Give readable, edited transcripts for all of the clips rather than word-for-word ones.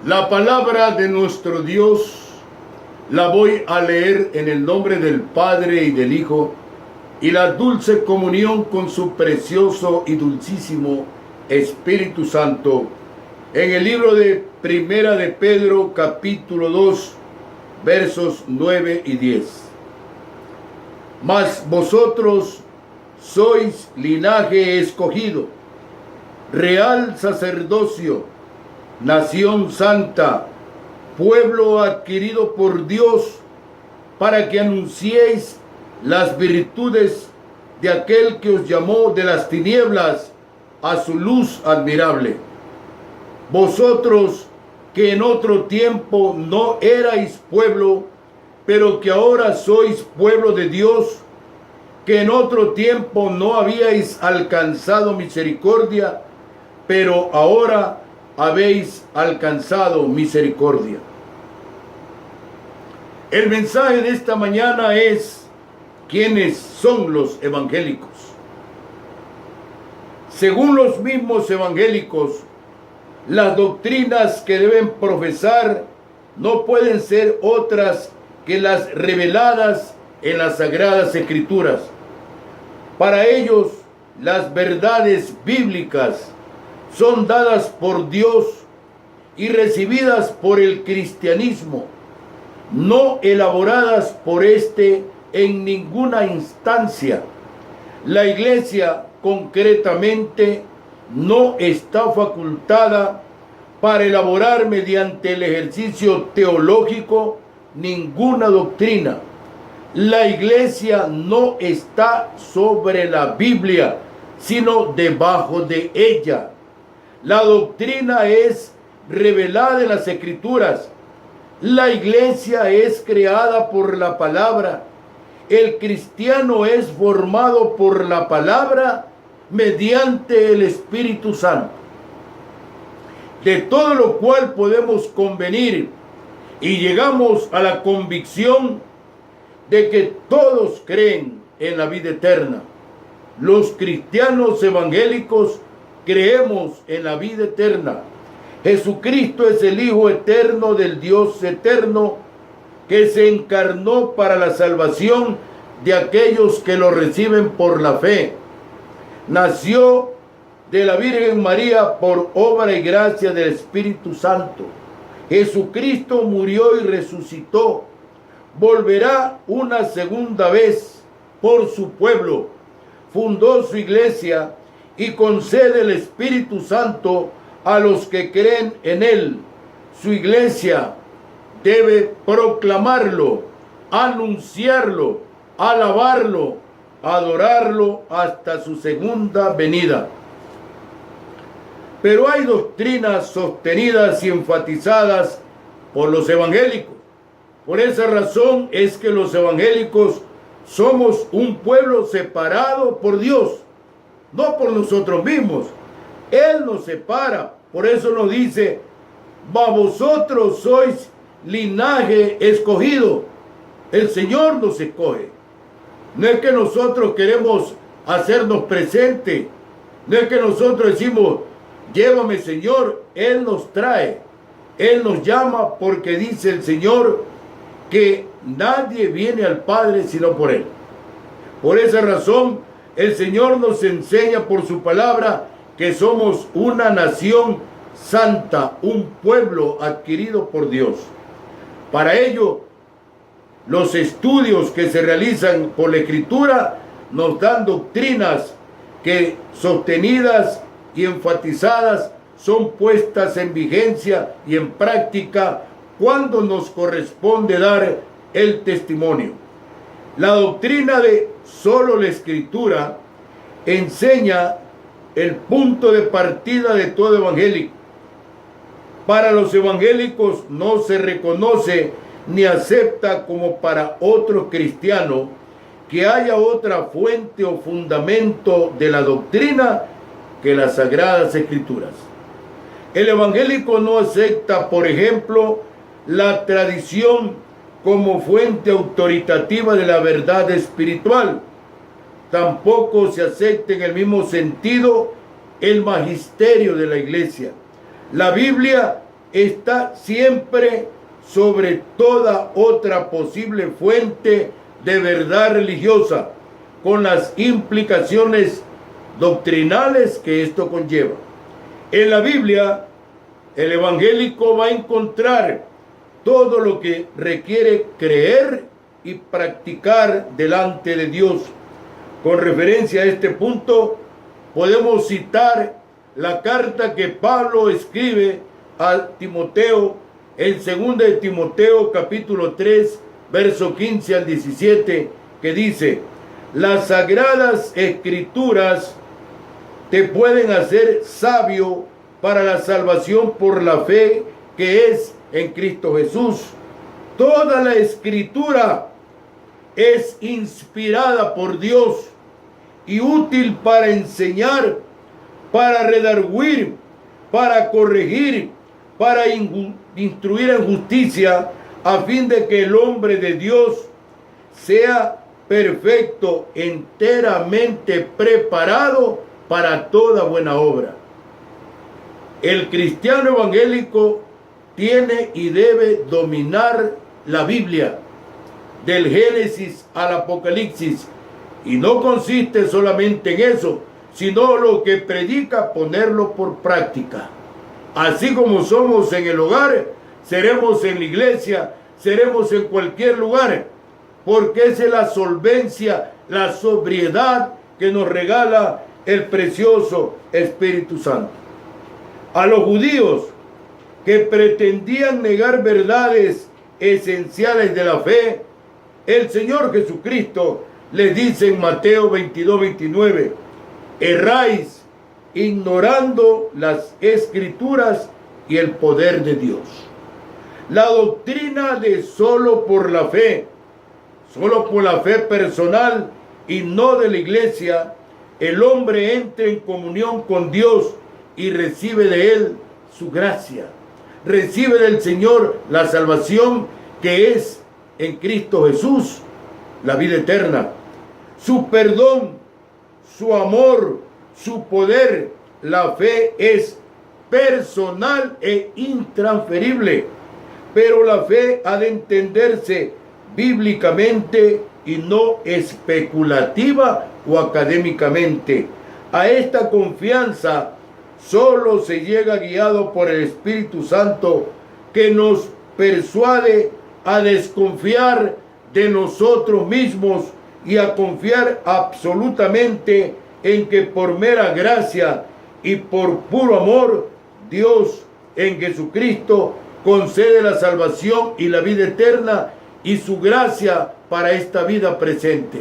La palabra de nuestro Dios la voy a leer en el nombre del Padre y del Hijo y la dulce comunión con su precioso y dulcísimo Espíritu Santo. En el libro de Primera de Pedro, capítulo 2, versos 9 y 10. Mas vosotros sois linaje escogido, real sacerdocio, nación santa, pueblo adquirido por Dios, para que anunciéis las virtudes de aquel que os llamó de las tinieblas a su luz admirable. Vosotros que en otro tiempo no erais pueblo, pero que ahora sois pueblo de Dios, que en otro tiempo no habíais alcanzado misericordia, pero ahora habéis alcanzado misericordia. El mensaje de esta mañana es: ¿quiénes son los evangélicos? Según los mismos evangélicos, las doctrinas que deben profesar no pueden ser otras que las reveladas en las Sagradas Escrituras. Para ellos, las verdades bíblicas son dadas por Dios y recibidas por el cristianismo, no elaboradas por éste en ninguna instancia. La Iglesia, concretamente, no está facultada para elaborar mediante el ejercicio teológico ninguna doctrina. La Iglesia no está sobre la Biblia, sino debajo de ella. La doctrina es revelada en las Escrituras. La Iglesia es creada por la palabra. El cristiano es formado por la palabra mediante el Espíritu Santo. De todo lo cual podemos convenir y llegamos a la convicción de que todos creen en la vida eterna. Los cristianos evangélicos creemos en la vida eterna. Jesucristo es el Hijo eterno del Dios eterno, que se encarnó para la salvación de aquellos que lo reciben por la fe. Nació de la Virgen María por obra y gracia del Espíritu Santo. Jesucristo murió y resucitó. Volverá una segunda vez por su pueblo. Fundó su iglesia y concede el Espíritu Santo a los que creen en él. Su iglesia debe proclamarlo, anunciarlo, alabarlo, adorarlo hasta su segunda venida. Pero hay doctrinas sostenidas y enfatizadas por los evangélicos. Por esa razón es que los evangélicos somos un pueblo separado por Dios, no por nosotros mismos. Él nos separa. Por eso nos dice: mas vosotros sois linaje escogido. El Señor nos escoge. No es que nosotros queremos hacernos presente. No es que nosotros decimos: llévame, Señor. Él nos trae. Él nos llama, porque dice el Señor que nadie viene al Padre sino por Él. Por esa razón, el Señor nos enseña por su palabra que somos una nación santa, un pueblo adquirido por Dios. Para ello, los estudios que se realizan por la Escritura nos dan doctrinas que, sostenidas y enfatizadas, son puestas en vigencia y en práctica cuando nos corresponde dar el testimonio. La doctrina de solo la Escritura enseña el punto de partida de todo evangélico. Para los evangélicos no se reconoce ni acepta, como para otro cristiano, que haya otra fuente o fundamento de la doctrina que las Sagradas Escrituras. El evangélico no acepta, por ejemplo, la tradición como fuente autoritativa de la verdad espiritual. Tampoco se acepta en el mismo sentido el magisterio de la Iglesia. La Biblia está siempre sobre toda otra posible fuente de verdad religiosa, con las implicaciones doctrinales que esto conlleva. En la Biblia, el evangélico va a encontrar todo lo que requiere creer y practicar delante de Dios. Con referencia a este punto, podemos citar la carta que Pablo escribe a Timoteo en 2 de Timoteo capítulo 3, verso 15 al 17, que dice: las sagradas escrituras te pueden hacer sabio para la salvación por la fe que es en Cristo Jesús. Toda la escritura es inspirada por Dios y útil para enseñar, para redarguir, para corregir, para instruir en justicia, a fin de que el hombre de Dios sea perfecto, enteramente preparado para toda buena obra. El cristiano evangélico tiene y debe dominar la Biblia, del Génesis al Apocalipsis, y no consiste solamente en eso, sino lo que predica, ponerlo por práctica. Así como somos en el hogar, seremos en la iglesia, seremos en cualquier lugar, porque esa es la solvencia, la sobriedad que nos regala el precioso Espíritu Santo. A los judíos que pretendían negar verdades esenciales de la fe, el Señor Jesucristo les dice en Mateo 22, 29, erráis ignorando las escrituras y el poder de Dios. La doctrina de solo por la fe personal y no de la iglesia, el hombre entra en comunión con Dios y recibe de Él su gracia. Recibe del Señor la salvación que es en Cristo Jesús, la vida eterna, su perdón, su amor, su poder. La fe es personal e intransferible, pero la fe ha de entenderse bíblicamente y no especulativa o académicamente. A esta confianza solo se llega guiado por el Espíritu Santo, que nos persuade a desconfiar de nosotros mismos y a confiar absolutamente en que por mera gracia y por puro amor, Dios en Jesucristo concede la salvación y la vida eterna y su gracia para esta vida presente.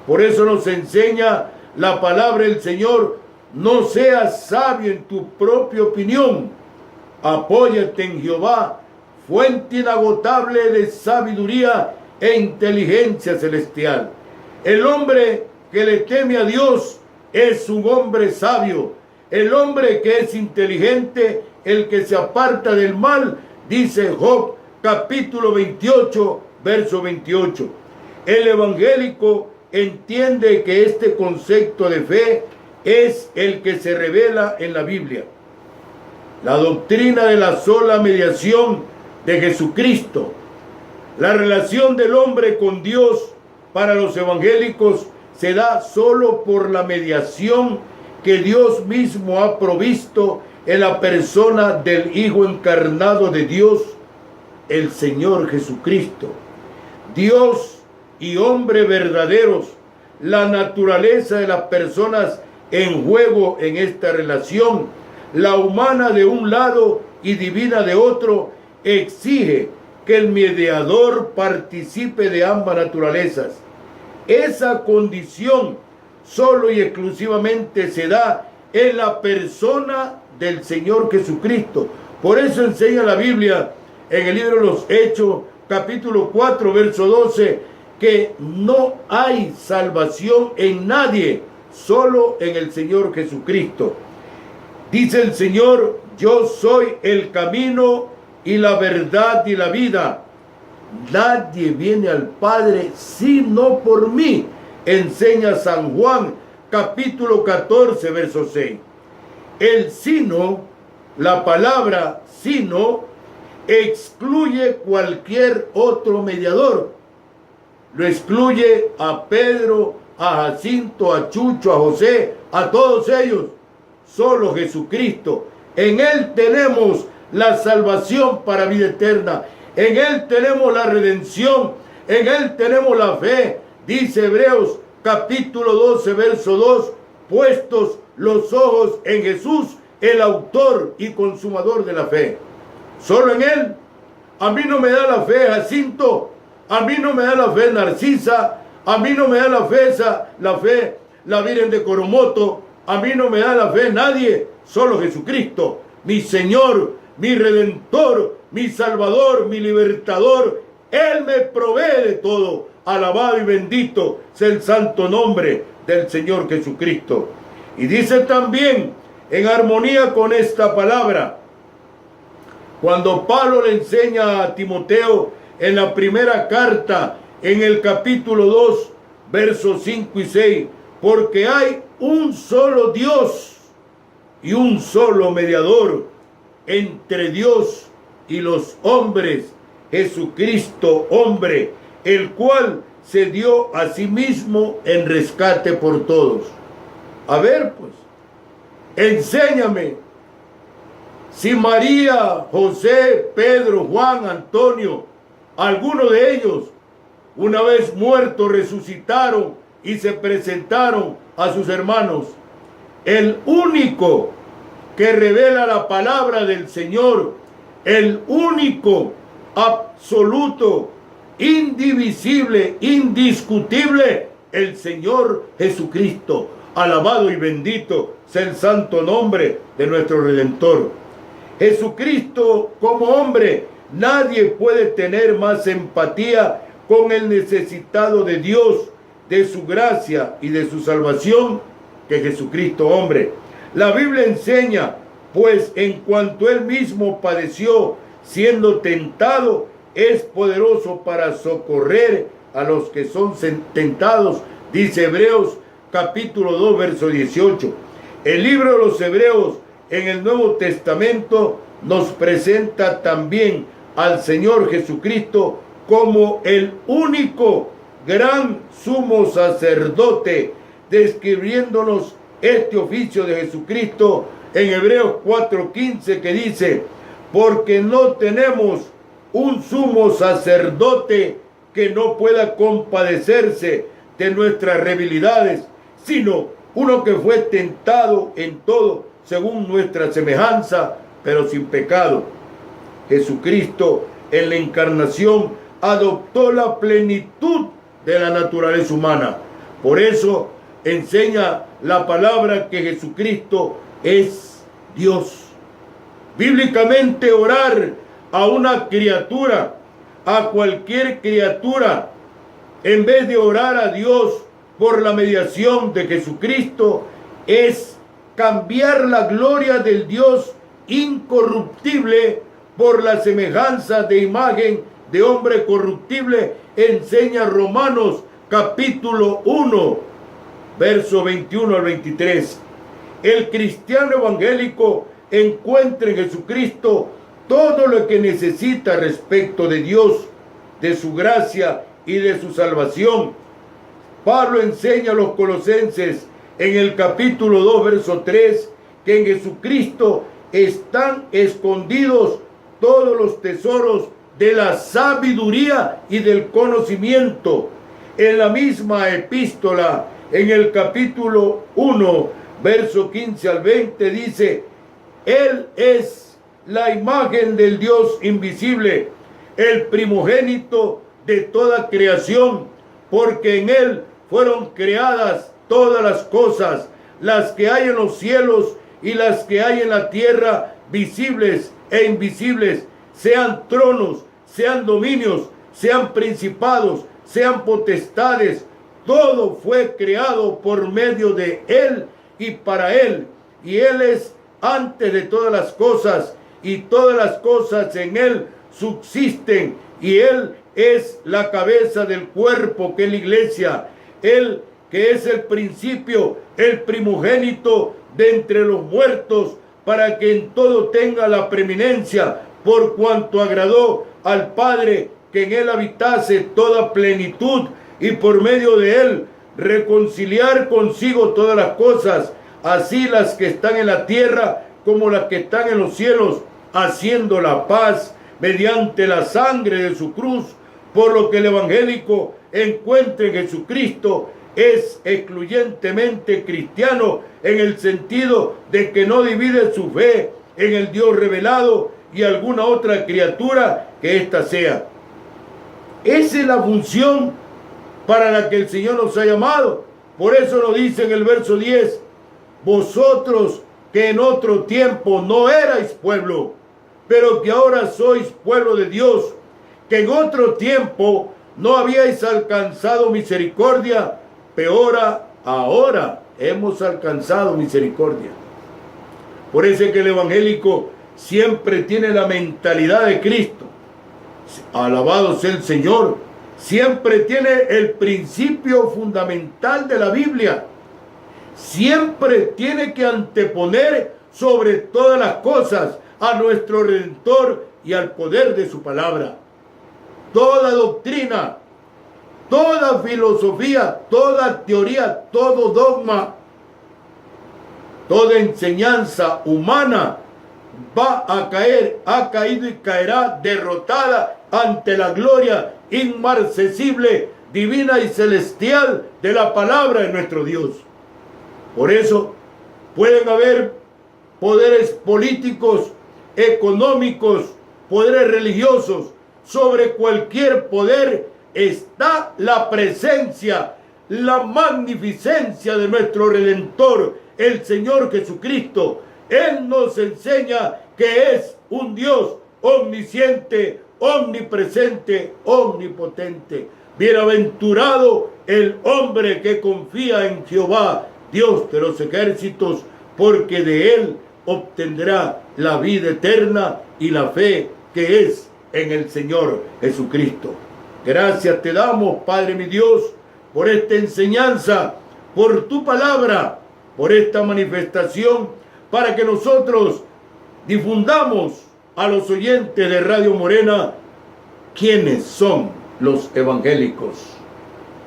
Por eso nos enseña la palabra del Señor: no seas sabio en tu propia opinión, apóyate en Jehová, fuente inagotable de sabiduría e inteligencia celestial. El hombre que le teme a Dios es un hombre sabio. El hombre que es inteligente, el que se aparta del mal, dice Job capítulo 28, verso 28. El evangélico entiende que este concepto de fe es el que se revela en la Biblia. La doctrina de la sola mediación de Jesucristo. La relación del hombre con Dios para los evangélicos se da solo por la mediación que Dios mismo ha provisto en la persona del Hijo encarnado de Dios, el Señor Jesucristo. Dios y hombre verdaderos, la naturaleza de las personas en juego en esta relación, la humana de un lado y divina de otro, exige que el mediador participe de ambas naturalezas. Esa condición solo y exclusivamente se da en la persona del Señor Jesucristo. Por eso enseña la Biblia en el libro de los Hechos, capítulo 4, verso 12, que no hay salvación en nadie, solo en el Señor Jesucristo. Dice el Señor: yo soy el camino y la verdad y la vida. Nadie viene al Padre sino por mí, enseña San Juan capítulo 14, verso 6. El sino La palabra sino excluye cualquier otro mediador. Lo excluye a Pedro, a Jacinto, a Chucho, a José, a todos ellos. Solo Jesucristo. En Él tenemos la salvación para vida eterna. En Él tenemos la redención. En Él tenemos la fe. Dice Hebreos capítulo 12, verso 2. Puestos los ojos en Jesús, el autor y consumador de la fe. Solo en Él. A mí no me da la fe Jacinto. A mí no me da la fe Narcisa. A mí no me da la fe la Virgen de Coromoto. A mí no me da la fe nadie. Solo Jesucristo, mi Señor, mi Redentor, mi Salvador, mi Libertador. Él me provee de todo. Alabado y bendito sea el santo nombre del Señor Jesucristo. Y dice también, en armonía con esta palabra, cuando Pablo le enseña a Timoteo en la primera carta, en el capítulo 2, versos 5 y 6, porque hay un solo Dios y un solo mediador entre Dios y los hombres, Jesucristo hombre, el cual se dio a sí mismo en rescate por todos. A ver, pues, enséñame si María, José, Pedro, Juan, Antonio, alguno de ellos, una vez muertos, resucitaron y se presentaron a sus hermanos. El único que revela la palabra del Señor, el único, absoluto, indivisible, indiscutible, el Señor Jesucristo. Alabado y bendito sea el santo nombre de nuestro Redentor. Jesucristo como hombre, nadie puede tener más empatía con el necesitado de Dios, de su gracia y de su salvación que Jesucristo hombre. La Biblia enseña, pues en cuanto Él mismo padeció siendo tentado, es poderoso para socorrer a los que son tentados, dice Hebreos capítulo 2, verso 18. El libro de los Hebreos en el Nuevo Testamento nos presenta también al Señor Jesucristo como el único gran sumo sacerdote, describiéndonos este oficio de Jesucristo en Hebreos 4:15, que dice: porque no tenemos un sumo sacerdote que no pueda compadecerse de nuestras debilidades, sino uno que fue tentado en todo según nuestra semejanza, pero sin pecado. Jesucristo en la encarnación adoptó la plenitud de la naturaleza humana. Por eso enseña la palabra que Jesucristo es Dios. Bíblicamente, orar a una criatura, a cualquier criatura, en vez de orar a Dios por la mediación de Jesucristo, es cambiar la gloria del Dios incorruptible por la semejanza de imagen de hombre corruptible. Enseña Romanos capítulo 1, verso 21 al 23. El cristiano evangélico encuentra en Jesucristo todo lo que necesita respecto de Dios, de su gracia y de su salvación. Pablo enseña a los colosenses en el capítulo 2, verso 3, que en Jesucristo están escondidos todos los tesoros de la sabiduría y del conocimiento. En la misma epístola, en el capítulo 1, verso 15 al 20, dice: Él es la imagen del Dios invisible, el primogénito de toda creación, porque en Él fueron creadas todas las cosas, las que hay en los cielos y las que hay en la tierra, visibles e invisibles, sean tronos, sean dominios, sean principados, sean potestades. Todo fue creado por medio de Él y para Él, y Él es antes de todas las cosas, y todas las cosas en Él subsisten, y Él es la cabeza del cuerpo que es la iglesia. Él que es el principio, el primogénito de entre los muertos, para que en todo tenga la preeminencia, por cuanto agradó al Padre que en él habitase toda plenitud, y por medio de él reconciliar consigo todas las cosas, así las que están en la tierra como las que están en los cielos, haciendo la paz mediante la sangre de su cruz, por lo que el evangélico encuentra en Jesucristo es excluyentemente cristiano, en el sentido de que no divide su fe en el Dios revelado y alguna otra criatura que ésta sea. Esa es la función para la que el Señor nos ha llamado. Por eso nos dice en el verso 10, vosotros que en otro tiempo no erais pueblo, pero que ahora sois pueblo de Dios, que en otro tiempo no habíais alcanzado misericordia, peor ahora hemos alcanzado misericordia. Por eso es que el evangélico siempre tiene la mentalidad de Cristo. Alabado sea el Señor. Siempre tiene el principio fundamental de la Biblia. Siempre tiene que anteponer sobre todas las cosas a nuestro Redentor y al poder de su palabra. Toda doctrina, toda filosofía, toda teoría, todo dogma, toda enseñanza humana va a caer, ha caído y caerá derrotada ante la gloria inmarcesible, divina y celestial de la palabra de nuestro Dios. Por eso pueden haber poderes políticos, económicos, poderes religiosos. Sobre cualquier poder está la presencia, la magnificencia de nuestro Redentor, el Señor Jesucristo. Él nos enseña que es un Dios omnisciente, omnipresente, omnipotente. Bienaventurado el hombre que confía en Jehová, Dios de los ejércitos, porque de él obtendrá la vida eterna y la fe que es en el Señor Jesucristo. Gracias te damos, Padre mi Dios, por esta enseñanza, por tu palabra, por esta manifestación, para que nosotros difundamos a los oyentes de Radio Morena quiénes son los evangélicos.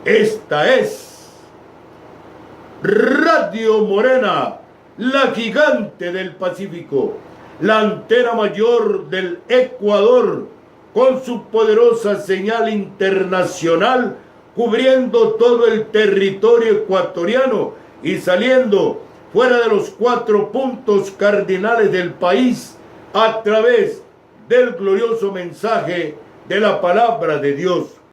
Esta es Radio Morena, la gigante del Pacífico, la antena mayor del Ecuador, con su poderosa señal internacional, cubriendo todo el territorio ecuatoriano y saliendo fuera de los 4 puntos cardinales del país a través del glorioso mensaje de la palabra de Dios.